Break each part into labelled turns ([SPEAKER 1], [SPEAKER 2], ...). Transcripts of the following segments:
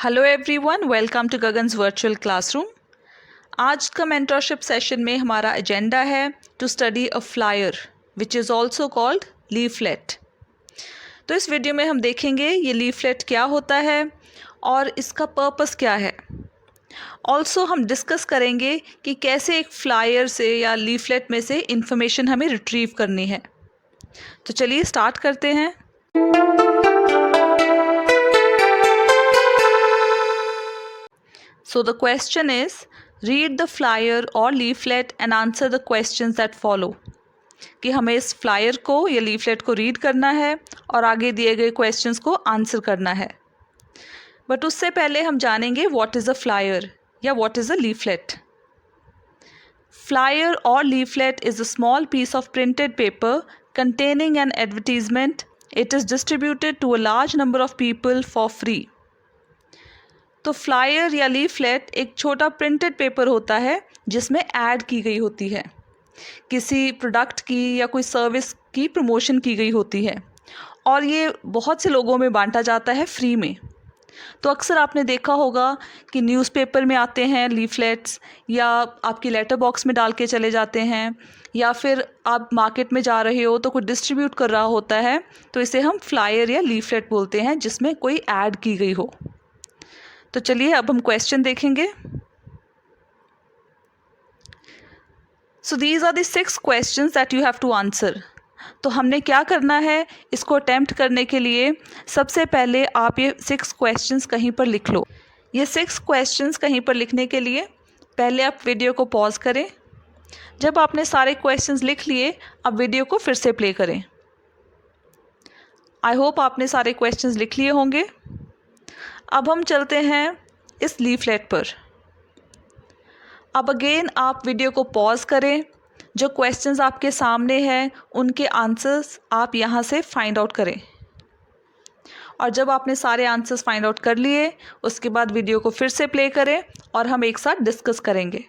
[SPEAKER 1] Hello everyone, welcome to Gagan's virtual classroom. आज का mentorship session में हमारा एजेंडा है to study a flyer which is also called leaflet. तो इस वीडियो में हम देखेंगे ये लीफलेट क्या होता है और इसका पर्पस क्या है। ऑल्सो हम डिस्कस करेंगे कि कैसे एक फ्लायर से या लीफलेट में से इंफॉर्मेशन हमें रिट्रीव करनी है। तो चलिए स्टार्ट करते हैं। So the question is, read the flyer or leaflet and answer the questions that follow. कि हमें इस फ्लायर को या लीफलेट को रीड करना है और आगे दिए गए क्वेश्चंस को आंसर करना है। बट उससे पहले हम जानेंगे व्हाट इज़ अ फ्लायर या what is a leaflet. Flyer और leaflet is a small piece of printed paper containing an advertisement. It is distributed to a large number of people for free. तो flyer या leaflet एक छोटा printed paper होता है जिसमें add की गई होती है, किसी प्रोडक्ट की या कोई सर्विस की प्रमोशन की गई होती है और ये बहुत से लोगों में बांटा जाता है फ्री में। तो अक्सर आपने देखा होगा कि न्यूज़पेपर में आते हैं लीफलेट्स, या आपकी लेटर बॉक्स में डाल के चले जाते हैं, या फिर आप मार्केट में जा रहे हो तो कोई डिस्ट्रीब्यूट कर रहा होता है, तो इसे हम फ्लायर या लीफलेट बोलते हैं जिसमें कोई ऐड की गई हो। तो चलिए अब हम क्वेश्चन देखेंगे। So these are the 6 questions that you have to answer. तो हमने क्या करना है, इसको अटेम्प्ट करने के लिए सबसे पहले आप ये 6 क्वेश्चंस कहीं पर लिख लो। ये 6 क्वेश्चंस कहीं पर लिखने के लिए पहले आप वीडियो को पॉज करें। जब आपने सारे क्वेश्चंस लिख लिए, अब वीडियो को फिर से प्ले करें। आई होप आपने सारे क्वेश्चंस लिख लिए होंगे। अब हम चलते हैं इस लीफलेट पर। अब अगेन आप वीडियो को पॉज करें, जो क्वेश्चंस आपके सामने हैं उनके आंसर्स आप यहाँ से फाइंड आउट करें, और जब आपने सारे आंसर्स फाइंड आउट कर लिए उसके बाद वीडियो को फिर से प्ले करें और हम एक साथ डिस्कस करेंगे।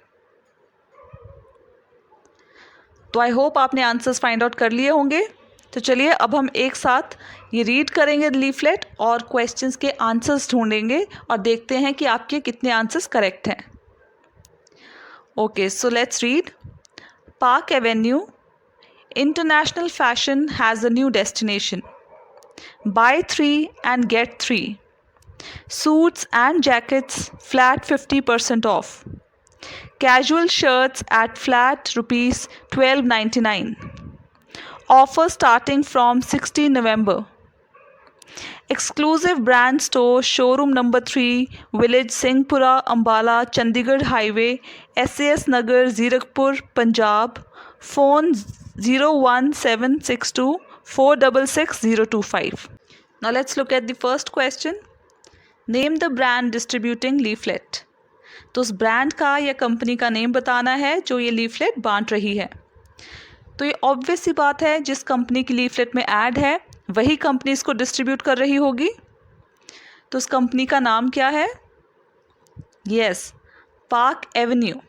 [SPEAKER 1] तो आई होप आपने आंसर्स फाइंड आउट कर लिए होंगे। तो चलिए अब हम एक साथ ये रीड करेंगे लीफलेट और क्वेश्चंस के आंसर्स ढूंढेंगे और देखते हैं कि आपके कितने आंसर्स करेक्ट हैं। Okay, so let's read. Park Avenue, international fashion has a new destination. Buy 3 and get 3. Suits and jackets flat 50% off. Casual shirts at flat rupees 12.99. Offer starting from 16 November. Exclusive brand store showroom number 3, Village Singhpura, Ambala, Chandigarh Highway, SAS Nagar, Zirakpur, Punjab. Phone 01762 466 025. Now let's look at the first question. Name the brand distributing leaflet. तो उस brand का या company का name बताना है जो ये leaflet बांट रही है। तो ये ऑब्वियस सी बात है, जिस कंपनी की लीफलेट में ऐड है वही कंपनी इसको डिस्ट्रीब्यूट कर रही होगी। तो उस कंपनी का नाम क्या है? Yes, park Avenue.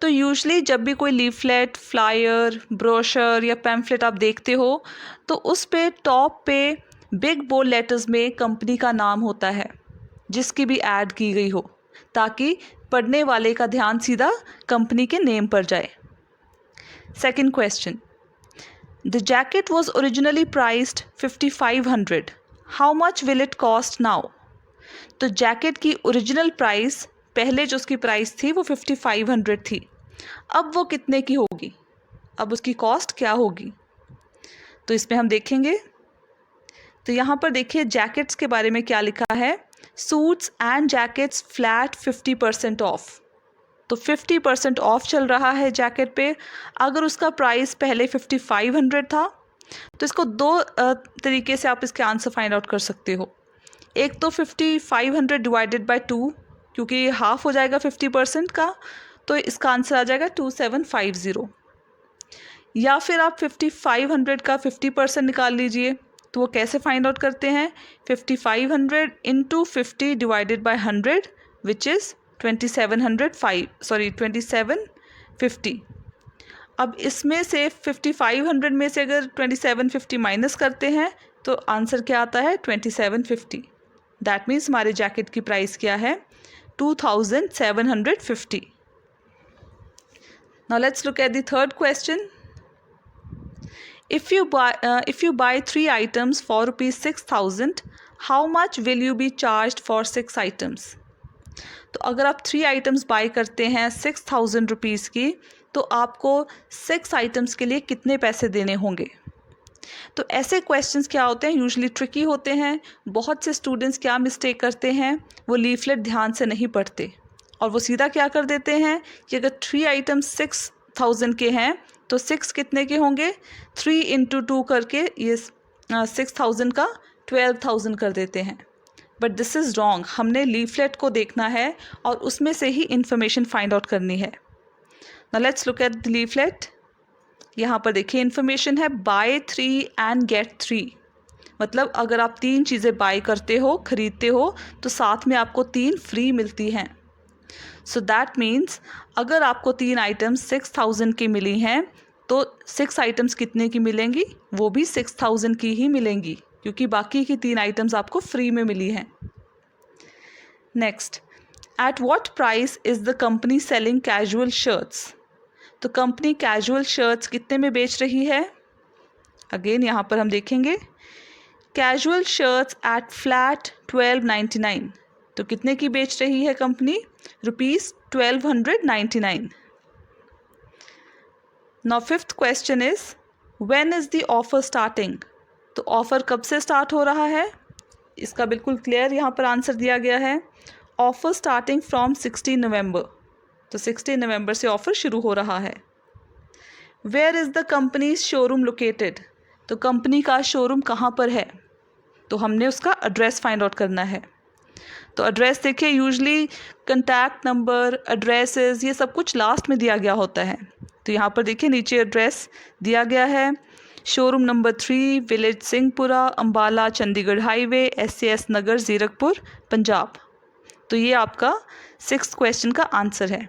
[SPEAKER 1] तो यूजुअली जब भी कोई लीफलेट, फ्लायर, ब्रोशर या पैम्फलेट आप देखते हो तो उस पे टॉप पे बिग बोल्ड लेटर्स में कंपनी का नाम होता है जिसकी भी ऐड की गई हो, ताकि पढ़ने वाले का ध्यान सीधा कंपनी के नेम पर जाए। Second question. The jacket was originally priced 5500. How much will it cost now? तो जैकेट की ओरिजिनल प्राइस, पहले जो उसकी प्राइस थी वो 5500 थी, अब वो कितने की होगी, अब उसकी कॉस्ट क्या होगी? तो इसमें हम देखेंगे। तो यहाँ पर देखिए जैकेट्स के बारे में क्या लिखा है। Suits and jackets flat 50% of. तो 50% ऑफ चल रहा है जैकेट पे। अगर उसका प्राइस पहले 5500 था तो इसको दो तरीके से आप इसके आंसर फाइंड आउट कर सकते हो। एक तो 5500 डिवाइडेड बाय 2, क्योंकि हाफ हो जाएगा 50% का, तो इसका आंसर आ जाएगा 2750। या फिर आप 5500 का 50% निकाल लीजिए। तो वो कैसे फाइंड आउट करते हैं? 5500 into 50 divided by 100 which is 2750। अब इसमें से 5500 में से अगर 2750 माइनस करते हैं तो आंसर क्या आता है? 2750। दैट मीन्स हमारे जैकेट की प्राइस क्या है 2750. Now let's look at the third question. If you buy 3 items for rupees 6,000, how much will you be charged for 6 items? तो अगर आप 3 आइटम्स बाय करते हैं 6,000 रुपीज़ की, तो आपको 6 आइटम्स के लिए कितने पैसे देने होंगे? तो ऐसे क्वेश्चंस क्या होते हैं, यूजुअली ट्रिकी होते हैं. बहुत से स्टूडेंट्स क्या मिस्टेक करते हैं, वो लीफलेट ध्यान से नहीं पढ़ते और वो सीधा क्या कर देते हैं कि अगर 3 आइटम्स 6,000 के हैं तो 6 कितने के होंगे, 3 × 2 करके ये 6,000 का 12,000 कर देते हैं. But this is wrong. हमने लीफलेट को देखना है और उसमें से ही इंफॉर्मेशन फाइंड आउट करनी है. Now let's look at the leaflet. यहाँ पर देखिए इन्फॉर्मेशन है बाय 3 एंड गेट 3. मतलब अगर आप 3 चीज़ें बाय करते हो, ख़रीदते हो, तो साथ में आपको 3 फ्री मिलती हैं. सो दैट मीन्स अगर आपको 3 आइटम्स 6,000 की मिली हैं तो 6 आइटम्स कितने की मिलेंगी, वो भी 6,000 की ही मिलेंगी, क्योंकि बाकी की 3 आइटम्स आपको फ्री में मिली हैं. Next, at what price is the company selling casual shirts? तो कंपनी कैजुअल शर्ट्स कितने में बेच रही है? अगेन यहाँ पर हम देखेंगे कैजुअल शर्ट्स एट फ्लैट 1299. तो कितने की बेच रही है company? ₹1299. Now fifth question is when is the offer starting? तो ऑफ़र कब से स्टार्ट हो रहा है? इसका बिल्कुल क्लियर यहाँ पर आंसर दिया गया है. Offer starting from 16 November. तो 16 नवंबर से ऑफ़र शुरू हो रहा है. Where is the companies showroom located? तो कंपनी का शोरूम कहाँ पर है? तो हमने उसका एड्रेस फाइंड आउट करना है. तो एड्रेस देखिए, यूजुअली कंटैक्ट नंबर, एड्रेसेस, ये सब कुछ लास्ट में दिया गया होता है. तो यहाँ पर देखिए नीचे एड्रेस दिया गया है. Showroom number 3, village Singhpura, Ambala, Chandigarh highway, SAS नगर, ज़ीरकपुर, पंजाब. तो ये आपका 6th क्वेश्चन का आंसर है.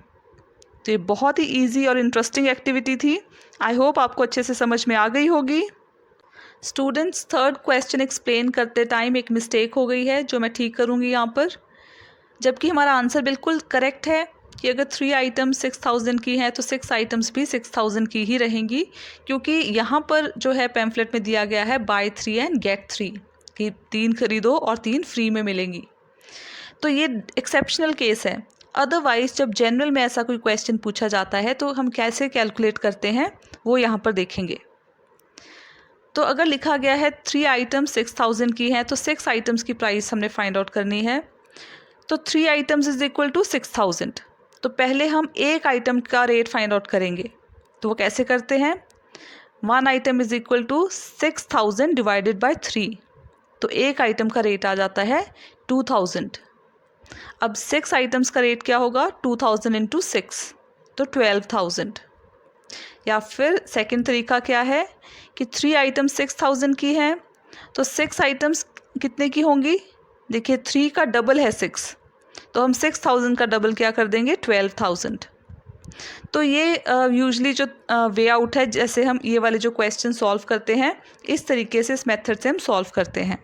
[SPEAKER 1] तो ये बहुत ही ईजी और इंटरेस्टिंग एक्टिविटी थी. आई होप आपको अच्छे से समझ में आ गई होगी. स्टूडेंट्स, 3rd क्वेश्चन एक्सप्लेन करते टाइम एक मिस्टेक हो गई है जो मैं ठीक करूँगी यहाँ पर. जबकि हमारा आंसर बिल्कुल करेक्ट है कि अगर 3 आइटम 6,000 की हैं तो 6 आइटम्स भी 6,000 की ही रहेंगी, क्योंकि यहाँ पर जो है पैम्फलेट में दिया गया है बाय 3 एंड गेट 3 कि 3 खरीदो और 3 फ्री में मिलेंगी. तो ये एक्सेप्शनल केस है. अदरवाइज़ जब जनरल में ऐसा कोई क्वेश्चन पूछा जाता है तो हम कैसे कैलकुलेट करते हैं वो यहाँ पर देखेंगे. तो अगर लिखा गया है 3 आइटम 6,000 की हैं तो 6 आइटम्स की प्राइस हमने फाइंड आउट करनी है. तो 3 आइटम्स इज इक्वल टू 6,000. तो पहले हम एक आइटम का रेट फाइंड आउट करेंगे. तो वो कैसे करते हैं? 1 item is equal to 6,000 divided by 3. तो एक आइटम का रेट आ जाता है 2,000. अब 6 आइटम्स का रेट क्या होगा? 2,000 × 6, तो 12,000. या फिर सेकंड तरीका क्या है कि 3 आइटम 6,000 की हैं तो 6 आइटम्स कितने की होंगी? देखिए 3 का डबल है 6, तो हम 6,000 का डबल क्या कर देंगे? 12,000. तो ये यूजुअली जो वे आउट है, जैसे हम ये वाले जो क्वेश्चन सॉल्व करते हैं इस तरीके से, इस मेथड से हम सॉल्व करते हैं.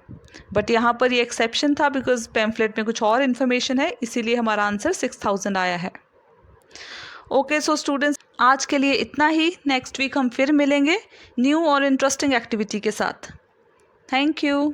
[SPEAKER 1] बट यहाँ पर ये एक्सेप्शन था बिकॉज पैम्फलेट में कुछ और इन्फॉर्मेशन है, इसीलिए हमारा आंसर 6,000 आया है. ओके सो स्टूडेंट्स, आज के लिए इतना ही. नेक्स्ट वीक हम फिर मिलेंगे न्यू और इंटरेस्टिंग एक्टिविटी के साथ. Thank you.